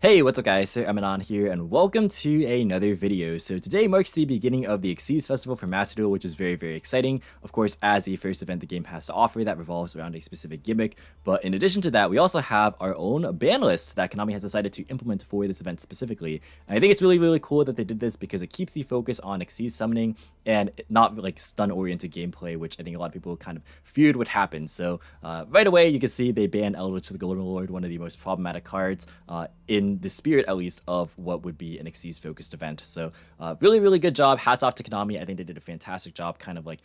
Hey, what's up guys, Sir Emanon here, and welcome to another video. So today marks the beginning of the Xyz Festival for Master Duel, which is very exciting. Of course, as the first event the game has to offer that revolves around a specific gimmick. But in addition to that, we also have our own ban list that Konami has decided to implement for this event specifically. And I think it's really cool that they did this because it keeps the focus on Xyz summoning and not like stun-oriented gameplay, which I think a lot of people kind of feared would happen. So right away, you can see they banned Eldritch the Golden Lord, one of the most problematic cards in the spirit, at least, of what would be an Xyz focused event. So really good job. Hats off to Konami. I think they did a fantastic job kind of like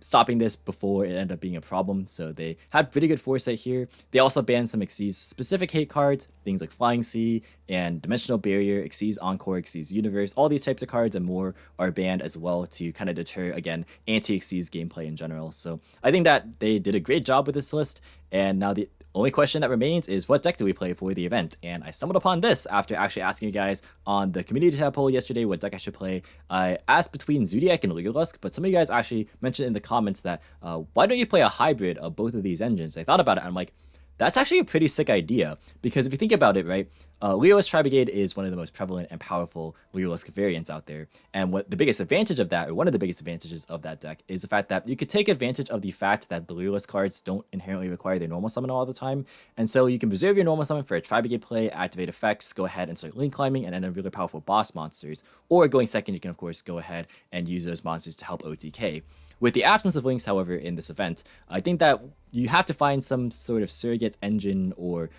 stopping this before it ended up being a problem. So they had pretty good foresight here. They also banned some Xyz specific hate cards, things like Flying Sea and Dimensional Barrier, Xyz Encore, Xyz Universe. All these types of cards and more are banned as well to kind of deter, again, anti-Xyz gameplay in general. So I think that they did a great job with this list. And now the only question that remains is what deck do we play for the event? And I stumbled upon this after actually asking you guys on the community tab poll yesterday what deck I should play. I asked between Zoodiac and Lyrilusc, but some of you guys actually mentioned in the comments that why don't you play a hybrid of both of these engines? I thought about it and I'm like, that's actually a pretty sick idea, because if you think about it, right, Lyrilusc Tri-Brigade is one of the most prevalent and powerful Lyrilusc variants out there. And what the biggest advantage of that, or one of the biggest advantages of that deck, is the fact that you could take advantage of the fact that the Lyrilusc cards don't inherently require their normal summon all the time. And so you can preserve your normal summon for a Tri-Brigade play, activate effects, go ahead and start link climbing, and then really powerful boss monsters. Or going second, you can of course go ahead and use those monsters to help OTK. With the absence of links, however, in this event, I think that you have to find some sort of surrogate engine or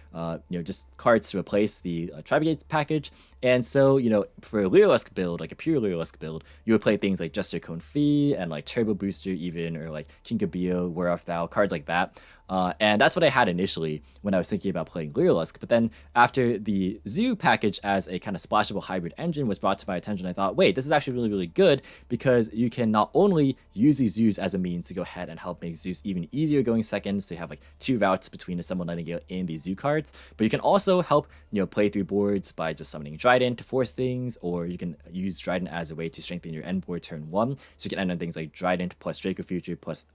just cards to replace the Tri-Brigade package. And so, for a Lyrilusc build, like a pure Lyrilusc build, you would play things like Jester Confit and like Turbo Booster even, or like Kinkabio, War of Thou, cards like that. And that's what I had initially when I was thinking about playing Lyrilusc. But then after the Zoo package as a kind of splashable hybrid engine was brought to my attention, I thought, wait, this is actually really good, because you can not only use these Zoos as a means to go ahead and help make Zeus even easier going second, so you have like two routes between Assembled Nightingale and these Zoo cards, but you can also help play through boards by just summoning Dryden to force things, or you can use Dryden as a way to strengthen your end board turn 1, so you can end on things like Dryden plus Draco Future plus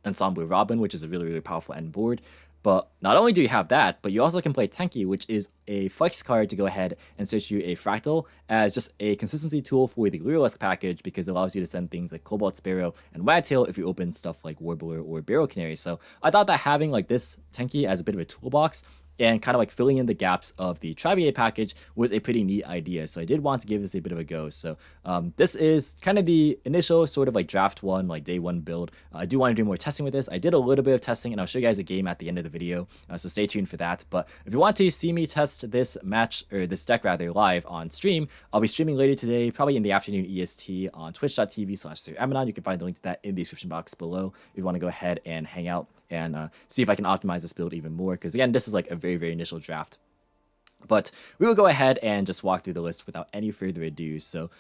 Ensemble Robin, which is a really powerful end board. But not only do you have that, but you also can play Tenki, which is a flex card to go ahead and search you a Fractal as just a consistency tool for the Lyrilusc package, because it allows you to send things like Cobalt Sparrow and Wagtail if you open stuff like Warbler or Barrel Canary. So I thought that having like this Tenki as a bit of a toolbox and kind of like filling in the gaps of the Tri-Brigade package was a pretty neat idea. So I did want to give this a bit of a go. So this is kind of the initial sort of like draft one, like day one build. I do want to do more testing with this. I did a little bit of testing, and I'll show you guys a game at the end of the video. So stay tuned for that. But if you want to see me test this match, or this deck rather, live on stream, I'll be streaming later today, probably in the afternoon EST on twitch.tv/SirEmanon. You can find the link to that in the description box below if you want to go ahead and hang out and see if I can optimize this build even more, because again, this is like a very initial draft. But we will go ahead and just walk through the list without any further ado. So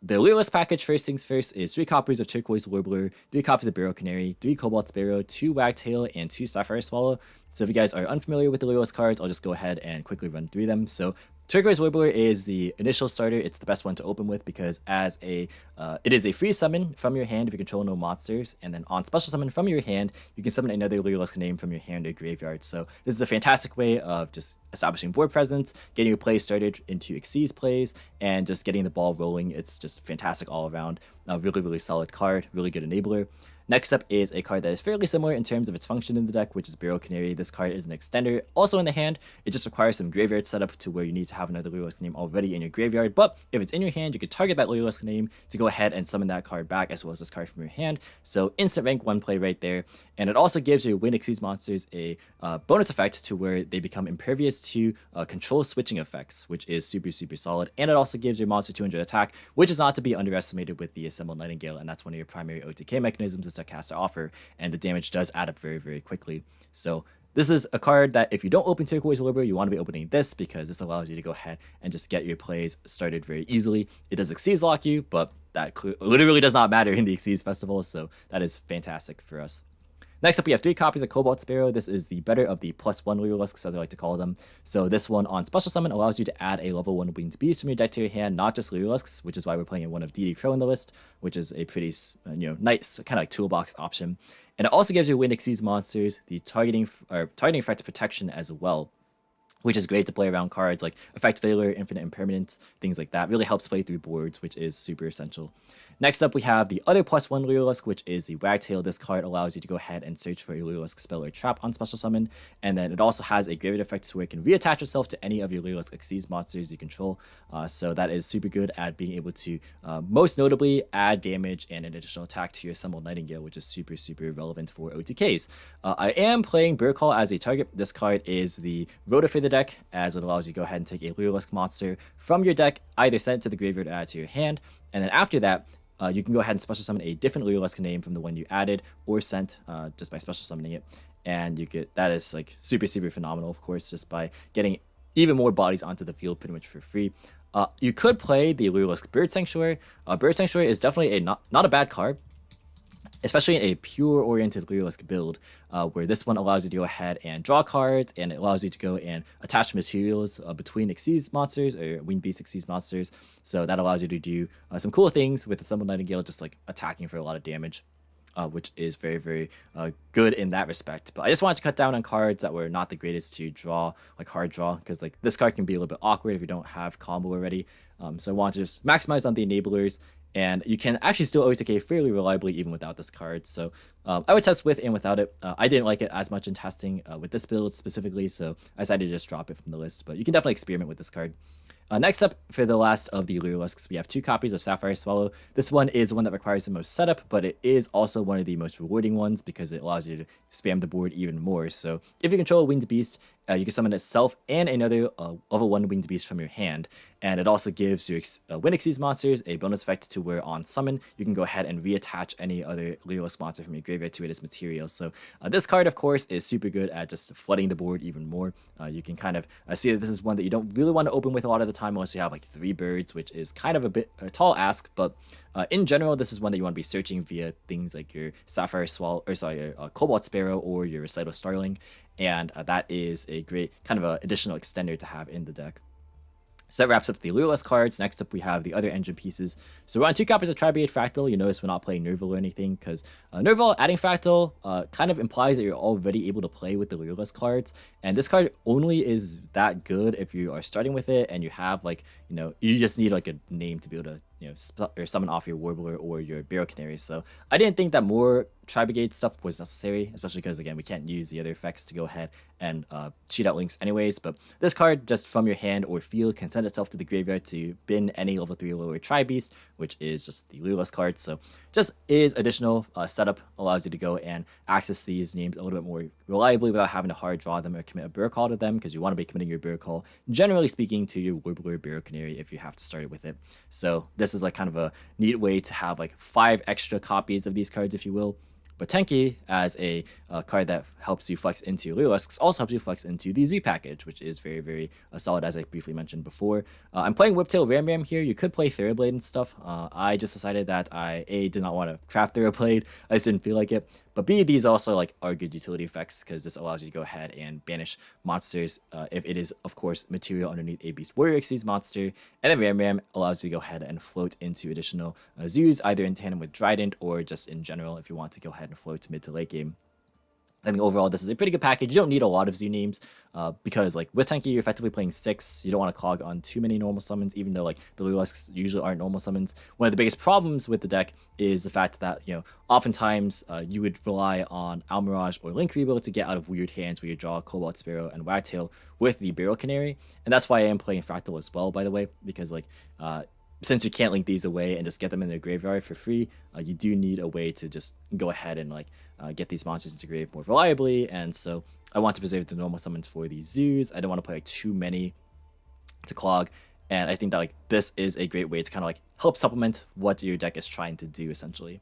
the Lyrilusc package, first things first, is 3 copies of Turquoise Warbler, 3 copies of Barrel Canary, 3 Cobalt Sparrow, 2 Wagtail, and 2 Sapphire Swallow. So if you guys are unfamiliar with the Lyrilusc cards, I'll just go ahead and quickly run through them. So Turquoise Warbler is the initial starter. It's the best one to open with, because it is a free summon from your hand if you control no monsters, and then on special summon from your hand, you can summon another Lyrilusc name from your hand or graveyard. So this is a fantastic way of just establishing board presence, getting your play started into Xyz plays, and just getting the ball rolling. It's just fantastic all around. A really solid card, really good enabler. Next up is a card that is fairly similar in terms of its function in the deck, which is Barrel Canary. This card is an extender, also in the hand. It just requires some graveyard setup to where you need to have another Lyrilusc name already in your graveyard, but if it's in your hand, you could target that Lyrilusc name to go ahead and summon that card back, as well as this card from your hand. So instant rank 1 play right there. And it also gives your Win Xyz monsters a bonus effect to where they become impervious to control switching effects, which is super solid. And it also gives your monster 200 attack, which is not to be underestimated with the Assembled Nightingale, and that's one of your primary OTK mechanisms this deck has to offer, and the damage does add up very quickly. So this is a card that if you don't open Turquoise Warbler, you want to be opening this, because this allows you to go ahead and just get your plays started very easily. It does Xyz lock you, but that literally does not matter in the Xyz Festival, so that is fantastic for us. Next up, we have 3 copies of Cobalt Sparrow. This is the better of the +1 Lyriluscs, as I like to call them. So this one on Special Summon allows you to add a level 1 Winged Beast from your deck to your hand, not just Lyriluscs, which is why we're playing one of DD Crow in the list, which is a pretty nice kind of like toolbox option. And it also gives your Wind Xyz monsters the targeting effect protection as well. which is great to play around cards like Effect Failure, Infinite Impermanence, things like that. Really helps play through boards, which is super essential. Next up, we have the other +1 Lyrilusc, which is the Wagtail. This card allows you to go ahead and search for a Lyrilusc spell or trap on special summon, and then it also has a graveyard effect where it can reattach itself to any of your Lyrilusc Xyz monsters you control. So that is super good at being able to, most notably, add damage and an additional attack to your Assembled Nightingale, which is super relevant for OTKs. I am playing Bird Call as a target. This card is the rotor for the deck, as it allows you to go ahead and take a Lyrilusc monster from your deck, either send it to the graveyard or add it to your hand, and then after that, you can go ahead and special summon a different Lyrilusc name from the one you added or sent just by special summoning it. And you get that is like super phenomenal, of course, just by getting even more bodies onto the field pretty much for free. You could play the Lyrilusc Bird Sanctuary. Bird Sanctuary is definitely a not a bad card, especially in a pure oriented Lyrilusc build, where this one allows you to go ahead and draw cards, and it allows you to go and attach materials between Xyz monsters or Winged Beast Xyz monsters. So that allows you to do some cool things with Assembled Nightingale, just like attacking for a lot of damage, which is very good in that respect. But I just wanted to cut down on cards that were not the greatest to draw, like hard draw, because like this card can be a little bit awkward if you don't have combo already. So I want to just maximize on the enablers, and you can actually still OTK fairly reliably even without this card. So I would test with and without it. I didn't like it as much in testing with this build specifically, so I decided to just drop it from the list. But you can definitely experiment with this card. Next up, for the last of the Lyriluscs, we have 2 copies of Sapphire Swallow. This one is one that requires the most setup, but it is also one of the most rewarding ones because it allows you to spam the board even more. So if you control a Winged Beast, you can summon itself and another level 1 Winged Beast from your hand. And it also gives your Win Xyz monsters a bonus effect to where on summon, you can go ahead and reattach any other Lyrilusc monster from your graveyard to it as material. So this card, of course, is super good at just flooding the board even more. You can kind of see that this is one that you don't really want to open with a lot of the time unless you have like 3 birds, which is kind of a bit a tall ask, but in general, this is one that you want to be searching via things like your Sapphire Swallow, or sorry, your Cobalt Sparrow or your Recital Starling, and that is a great kind of a additional extender to have in the deck. So that wraps up the Lyrilusc cards. Next up, we have the other engine pieces. So we're on 2 copies of Tri-Brigade Fractal. You notice we're not playing Nerval or anything, because Nerval adding Fractal kind of implies that you're already able to play with the Lyrilusc cards. And this card only is that good if you are starting with it and you have, like, you know, you just need like a name to be able to, you know, or summon off your Warbler or your Barrel Canary. So I didn't think that more Tri-Brigade stuff was necessary, especially because, again, we can't use the other effects to go ahead and cheat out links anyways. But this card, just from your hand or field, can send itself to the graveyard to bin any level 3 or lower Tri-Beast, which is just the Lyrilusc card. So just is additional setup, allows you to go and access these names a little bit more reliably without having to hard draw them or commit a Bird Call to them, because you want to be committing your Bird Call, generally speaking, to your Warbler, Barrel Canary if you have to start it with it. So this is like kind of a neat way to have like 5 extra copies of these cards, if you will. But Tenki, as a card that helps you flex into Lyriluscs, also helps you flex into the Z package, which is very solid, as I briefly mentioned before. I'm playing Whiptail Ram here. You could play Therablade and stuff. I just decided that I, A, did not want to craft Therablade. I just didn't feel like it. But B, these also like are good utility effects, because this allows you to go ahead and banish monsters if it is, of course, material underneath a Beast Warrior Xyz monster. And then Ram allows you to go ahead and float into additional zoos, either in tandem with Trident or just in general if you want to go ahead and float to mid to late game. I think overall this is a pretty good package. You don't need a lot of zoo names because like with Tenki you're effectively playing 6. You don't want to clog on too many normal summons, even though like the Lyriluscs usually aren't normal summons. One of the biggest problems with the deck is the fact that, you know, oftentimes you would rely on Almirage or Link Rebuild to get out of weird hands where you draw Cobalt Sparrow and Wagtail with the Barrel Canary. And that's why I am playing Fractal as well, by the way, because like since you can't link these away and just get them in their graveyard for free, you do need a way to just go ahead and like get these monsters into grave more reliably. And so I want to preserve the normal summons for these zoos. I don't want to play like too many to clog, and I think that like this is a great way to kind of like help supplement what your deck is trying to do essentially.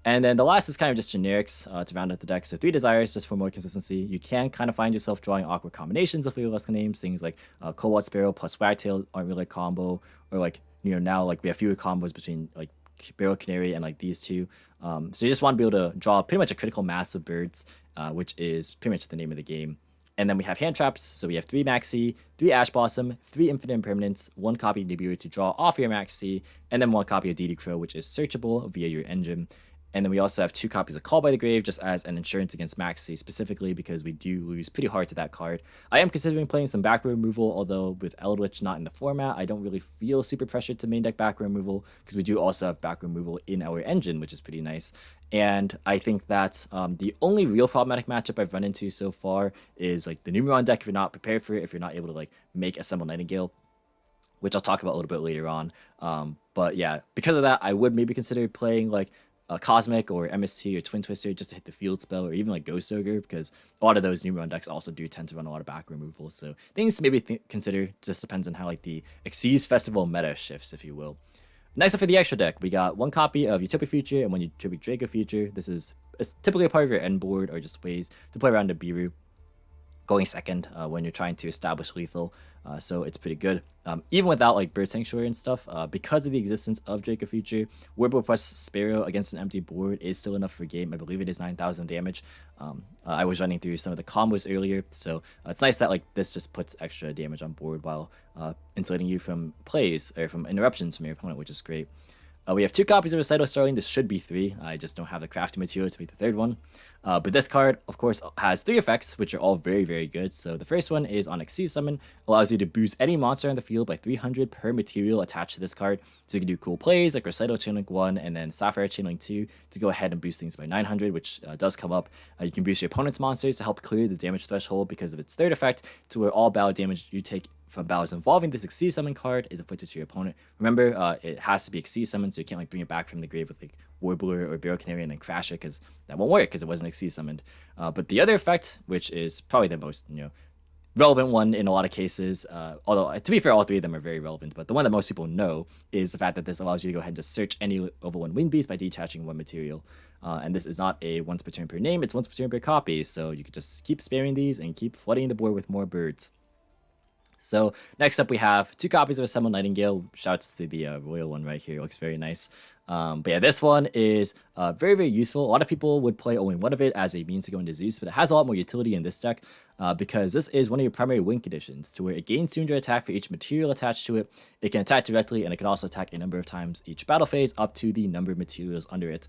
And then the last is kind of just generics to round out the deck. So 3 desires just for more consistency. You can kind of find yourself drawing awkward combinations of Lyrilusc names, things like Cobalt Sparrow plus Wagtail aren't really a combo, or like, you know, now like we have fewer combos between like Barrel Canary and like these two. So you just want to be able to draw pretty much a critical mass of birds, which is pretty much the name of the game. And then we have hand traps. So we have 3 Maxi, 3 Ash Blossom, 3 Infinite Impermanence, 1 copy of Nibiru to draw off your Maxi, and then 1 copy of DD Crow, which is searchable via your engine. And then we also have 2 copies of Call by the Grave just as an insurance against Maxi, specifically because we do lose pretty hard to that card. I am considering playing some back row removal, although with Eldritch not in the format, I don't really feel super pressured to main deck back row removal because we do also have back row removal in our engine, which is pretty nice. And I think that the only real problematic matchup I've run into so far is like the Numeron deck if you're not prepared for it, if you're not able to like make Assemble Nightingale, which I'll talk about a little bit later on. But yeah, because of that, I would maybe consider playing like Cosmic or MST or Twin Twister just to hit the field spell, or even like Ghost Ogre, because a lot of those Numeron decks also do tend to run a lot of back removal. So things to maybe consider, just depends on how like the Xyz Festival meta shifts, if you will. Next up for the extra deck, we got 1 copy of Utopia Future and 1 Utopia Draco Future. This is typically a part of your end board or just ways to play around a Biru going second when you're trying to establish lethal. So it's pretty good. Even without like Bird Sanctuary and stuff, because of the existence of Draco Future, Broadbull plus Sparrow against an empty board is still enough for game. I believe it is 9,000 damage. I was running through some of the combos earlier, so it's nice that like this just puts extra damage on board while insulating you from plays or from interruptions from your opponent, which is great. We have 2 copies of Recital Starling. This should be 3. I just don't have the crafting material to make the 3rd one. But this card, of course, has 3 effects, which are all very, very good. So the first one is on Xyz Summon, allows you to boost any monster on the field by 300 per material attached to this card. So you can do cool plays like Recital Chainlink 1 and then Sapphire Chainlink 2 to go ahead and boost things by 900, which does come up. You can boost your opponent's monsters to help clear the damage threshold because of its 3rd effect, to where all battle damage you take from battles involving this Xyz Summon card is inflicted to your opponent. Remember, it has to be Xyz Summon, so you can't like bring it back from the grave with like Warbler or Barrel Canary and then crash it, because that won't work because it wasn't Xyz summoned. But the other effect, which is probably the most relevant one in a lot of cases, although to be fair, all 3 of them are very relevant, but the one that most people know is the fact that this allows you to go ahead and just search any level 1 wing beast by detaching 1 material. And this is not a once per turn per name, it's once per turn per copy, so you could just keep spamming these and keep flooding the board with more birds. So next up we have 2 copies of Assemble Nightingale. Shouts to the royal one right here, it looks very nice. But yeah, this one is very, very useful. A lot of people would play only one of it as a means to go into Zeus, but it has a lot more utility in this deck because this is one of your primary win conditions, to where it gains 200 attack for each material attached to it. It can attack directly, and it can also attack a number of times each battle phase up to the number of materials under it.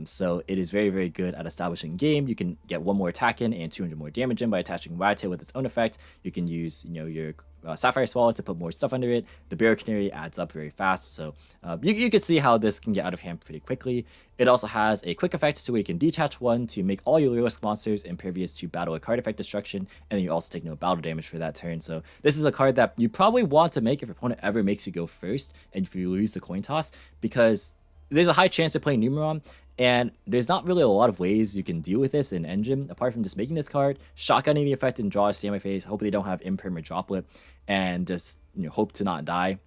So it is very, very good at establishing game. You can get 1 more attack in and 200 more damage in by attaching Ratail with its own effect. You can use your Sapphire Swallow to put more stuff under it. The Barrel Canary adds up very fast, so you can see how this can get out of hand pretty quickly. It also has a quick effect to where you can detach 1 to make all your Lyrilusc monsters impervious to battle or card effect destruction, and then you also take no battle damage for that turn. So this is a card that you probably want to make if your opponent ever makes you go first and if you lose the coin toss, because there's a high chance of playing Numeron, and there's not really a lot of ways you can deal with this in engine apart from just making this card, shotgunning the effect and draw a standby phase, hope they don't have imperm or droplet, and just hope to not die.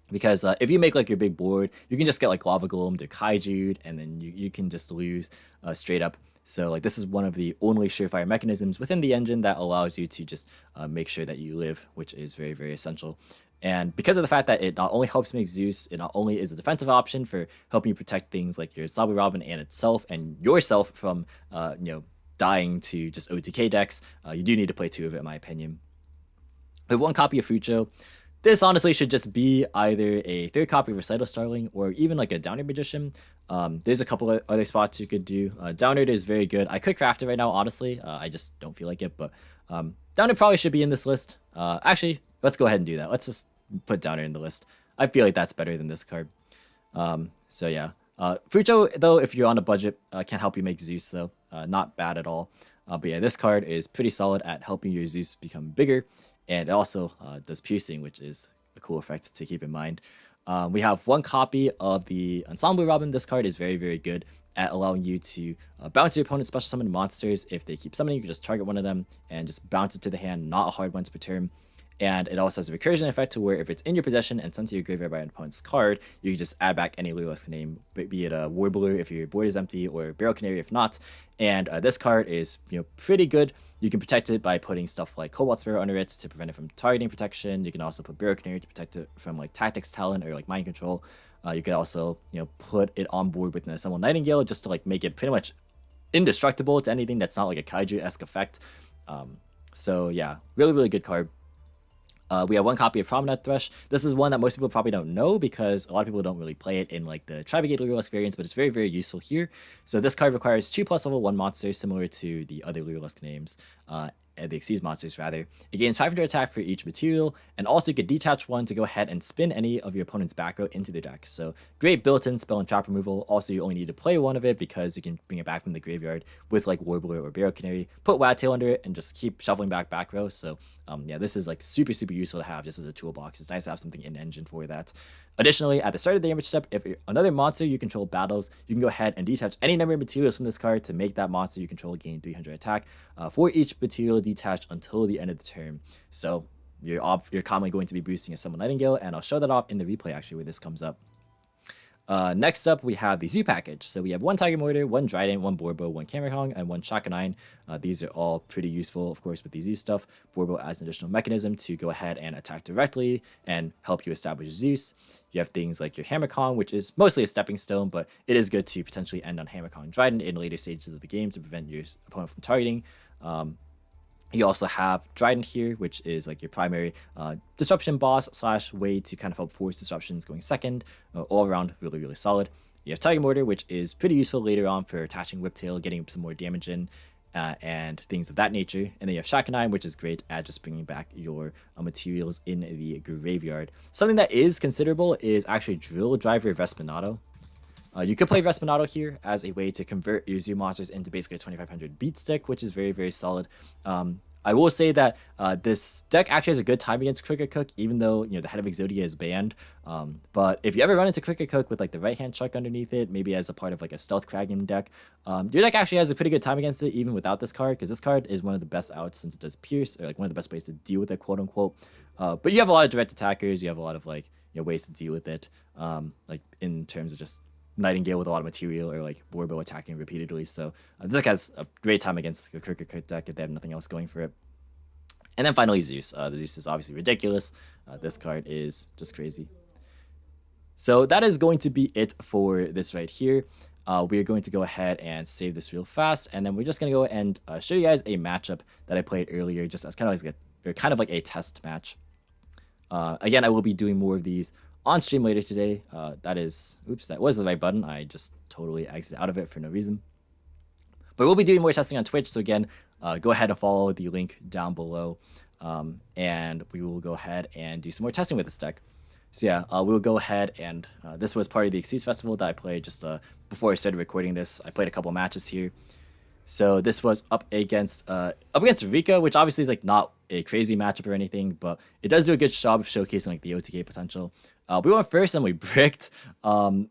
Because if you make like your big board, you can just get like Lava Golem to Kaiju, and then you can just lose straight up. So like this is one of the only surefire mechanisms within the engine that allows you to just make sure that you live, which is very, very essential. And because of the fact that it not only helps make Zeus, it not only is a defensive option for helping you protect things like your Zombie Robin and itself and yourself from dying to just OTK decks, you do need to play 2 of it in my opinion. We have 1 copy of Fucho. This honestly should just be either a 3rd copy of Recital Starling or even like a Downerd Magician. There's a couple of other spots you could do. Downerd is very good. I could craft it right now, honestly. I just don't feel like it, but Downerd probably should be in this list. Actually, let's go ahead and do that. Let's just put Downerd in the list. I feel like that's better than this card. So yeah. Fucho, though, if you're on a budget, can help you make Zeus, though. Not bad at all. But yeah, this card is pretty solid at helping your Zeus become bigger. And it also does piercing, which is a cool effect to keep in mind. We have 1 copy of the Ensemble Robin. This card is very, very good at allowing you to bounce your opponent's special summon monsters. If they keep summoning, you can just target one of them and just bounce it to the hand, not a hard once per turn. And it also has a recursion effect to where if it's in your possession and sent to your graveyard by an opponent's card, you can just add back any Lyrilusc name, be it a Warbler if your board is empty or Barrel Canary if not. And this card is pretty good. You can protect it by putting stuff like Cobalt Sparrow under it to prevent it from targeting protection. You can also put Barrel Canary to protect it from like Tactics Talent or like Mind Control. You could also put it on board with an Assemble Nightingale just to like make it pretty much indestructible to anything that's not like a Kaiju-esque effect. So yeah, really, really good card. We have one copy of Promenade Thrush. This is one that most people probably don't know because a lot of people don't really play it in like the Tri-Brigade Lyrilusc variants, but it's very, very useful here. So this card requires 2+ level 1 monsters, similar to the other Lyrilusc names, the Xyz monsters rather. It gains 500 attack for each material, and also you could detach one to go ahead and spin any of your opponent's back row into their deck. So great built-in spell and trap removal. Also, you only need to play one of it because you can bring it back from the graveyard with like Warbler or Barrel Canary, put Wagtail under it, and just keep shuffling back row. So yeah, this is like super useful to have just as a toolbox. It's nice to have something in engine for that. Additionally, at the start of the damage step, if another monster you control battles, you can go ahead and detach any number of materials from this card to make that monster you control gain 300 attack for each material detached until the end of the turn. So you're commonly going to be boosting a Summon Nightingale, and I'll show that off in the replay actually where this comes up. Next up, we have the Zoo package. So we have one Tiger Mortar, one Trident, one Broadbull, one Cameron, and one Shaka 9. These are all pretty useful, of course, with the Zoo stuff. Broadbull as an additional mechanism to go ahead and attack directly and help you establish Zeus. You have things like your Hammercon, which is mostly a stepping stone, but it is good to potentially end on Hammercon Trident in later stages of the game to prevent your opponent from targeting. You also have Trident here, which is like your primary disruption boss / way to kind of help force disruptions going second. All around really solid. You have Tiger Mortar, which is pretty useful later on for attaching Whiptail, getting some more damage in, and things of that nature. And then you have Shaka 9, which is great at just bringing back your materials in the graveyard. Something that is considerable is actually Drill Driver Vespinato. You could play Vespinato here as a way to convert your Zoo monsters into basically a 2500 beat stick, which is very solid. I will say that this deck actually has a good time against Cricket Cook, even though the head of Exodia is banned. But if you ever run into Cricket Cook with like the right hand chuck underneath it, maybe as a part of like a Stealth Kraken deck, your deck actually has a pretty good time against it, even without this card, because this card is one of the best outs since it does Pierce, or like one of the best ways to deal with it, quote unquote. But you have a lot of direct attackers, you have a lot of like ways to deal with it, like in terms of just Nightingale with a lot of material, or like Broadbull attacking repeatedly. So this deck has a great time against the Cricket Cook deck if they have nothing else going for it. And then finally Zeus. The Zeus is obviously ridiculous. This card is just crazy. So that is going to be it for this right here. We're going to go ahead and save this real fast, and then we're just going to go and show you guys a matchup that I played earlier, just as kind of like a test match. Again, I will be doing more of these on stream later today. That was the right button. I just totally exited out of it for no reason. But we'll be doing more testing on Twitch, so again, go ahead and follow the link down below, and we will go ahead and do some more testing with this deck. So yeah, we'll go ahead and this was part of the Xyz Festival that I played just before I started recording this. I played a couple matches here. So this was up against Rika, which obviously is like not a crazy matchup or anything, but it does do a good job of showcasing like the OTK potential. We went first and we bricked.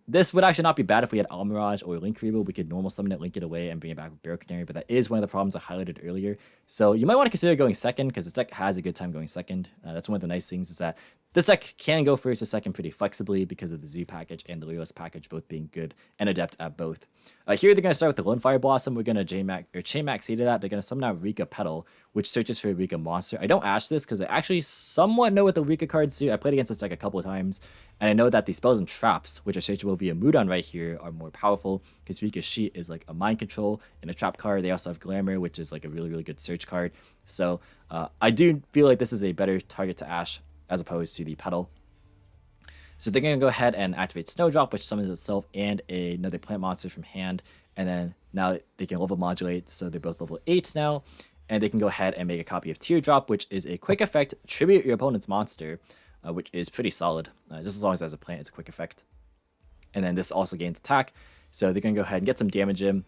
This would actually not be bad if we had Almirage or Link Revo. We could normal summon it, link it away, and bring it back with Barrel Canary, but that is one of the problems I highlighted earlier. So you might want to consider going second, because this deck has a good time going second. That's one of the nice things, is that this deck can go first or second pretty flexibly because of the Zoo package and the Lyrilusc package both being good and adept at both. Here they're going to start with the Lone Fire Blossom. We're going to Chain Max to that. They're going to summon out Rika Petal, which searches for a Rika monster. I don't ash this because I actually somewhat know what the Rika cards do. I played against this deck a couple of times, and I know that the spells and traps, which are searchable via Mudon right here, are more powerful because Rika's Sheet is like a mind control and a trap card. They also have Glamour, which is like a really good search card. So I do feel like this is a better target to ash as opposed to the Petal. So they're going to go ahead and activate Snowdrop, which summons itself and another plant monster from hand. And then now they can level modulate, so they're both level 8 now. And they can go ahead and make a copy of Teardrop, which is a quick effect, tribute your opponent's monster, which is pretty solid. Just as long as it has a plant, it's a quick effect. And then this also gains attack, so they're going to go ahead and get some damage in. And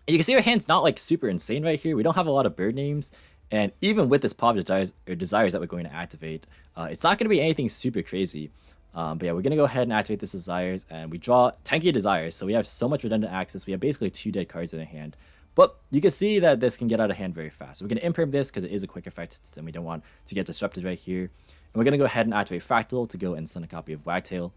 you can see our hand's not like super insane right here. We don't have a lot of bird names. And even with this Pop Desires that we're going to activate, it's not going to be anything super crazy. But yeah, we're going to go ahead and activate this Desires, and we draw Tenki Desires, so we have so much redundant access. We have basically 2 dead cards in our hand. But you can see that this can get out of hand very fast. So we're going to imperm this because it is a quick effect, and we don't want to get disrupted right here. And we're going to go ahead and activate Fractal to go and send a copy of Wagtail.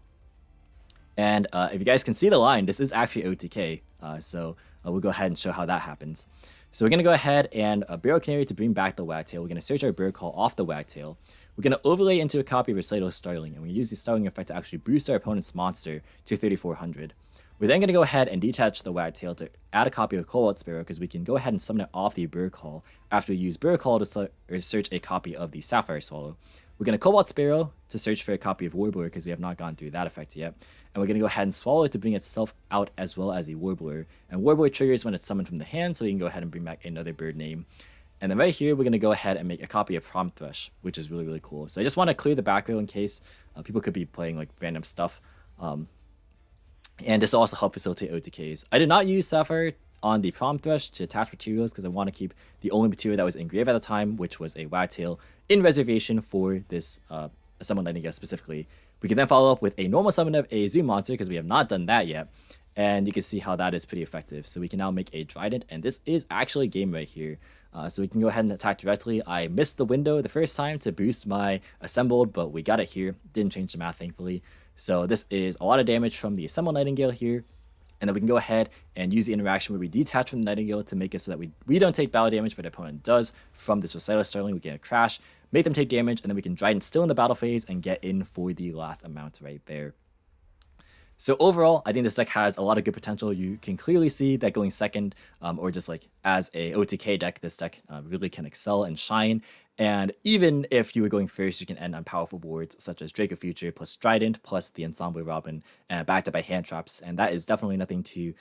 And if you guys can see the line, this is actually OTK. So we'll go ahead and show how that happens. So we're going to go ahead and Barrel Canary to bring back the Wagtail. We're going to search our Bird Call off the Wagtail. We're going to overlay into a copy of Recital Starling, and we use the Starling effect to actually boost our opponent's monster to 3400. We're then going to go ahead and detach the Wagtail to add a copy of Cobalt Sparrow, because we can go ahead and summon it off the Bird Call after we use Bird Call to search a copy of the Sapphire Swallow. We're going to Cobalt Sparrow to search for a copy of Warbler because we have not gone through that effect yet. And we're going to go ahead and swallow it to bring itself out as well as the Warbler. And Warbler triggers when it's summoned from the hand, so you can go ahead and bring back another bird name. And then right here, we're going to go ahead and make a copy of Prompt Thrush, which is really, really cool. So I just want to clear the back row in case people could be playing like random stuff. And this will also help facilitate OTKs. I did not use Sapphire on the Prompt Thrush to attach materials because I want to keep the only material that was in grave at the time, which was a Wagtail, in reservation for this Assembled Nightingale specifically. We can then follow up with a normal summon of a Zoom monster because we have not done that yet. And you can see how that is pretty effective. So we can now make a Trident, and this is actually game right here. So we can go ahead and attack directly. I missed the window the first time to boost my Assembled, but we got it here. Didn't change the math, thankfully. So this is a lot of damage from the Assembled Nightingale here. And then we can go ahead and use the interaction where we detach from the Nightingale to make it so that we don't take battle damage, but the opponent does from this Recital Starling. We get a crash, make them take damage, and then we can Trident still in the battle phase and get in for the last amount right there. So overall, I think this deck has a lot of good potential. You can clearly see that going second, or just like as a OTK deck, this deck really can excel and shine. And even if you were going first, you can end on powerful boards such as Draco Future plus Trident plus the Ensemble Robin, and backed up by hand traps. And that is definitely nothing to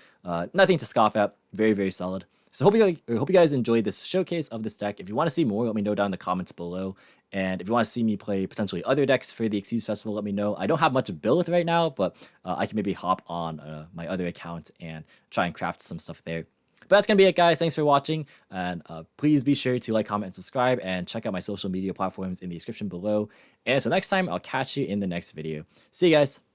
scoff at. Very, very solid. So hope you guys enjoyed this showcase of this deck. If you want to see more, let me know down in the comments below. And if you want to see me play potentially other decks for the Xyz Festival, let me know. I don't have much build right now, but I can maybe hop on my other account and try and craft some stuff there. But that's going to be it, guys. Thanks for watching. And please be sure to like, comment, and subscribe. And check out my social media platforms in the description below. And so next time, I'll catch you in the next video. See you guys.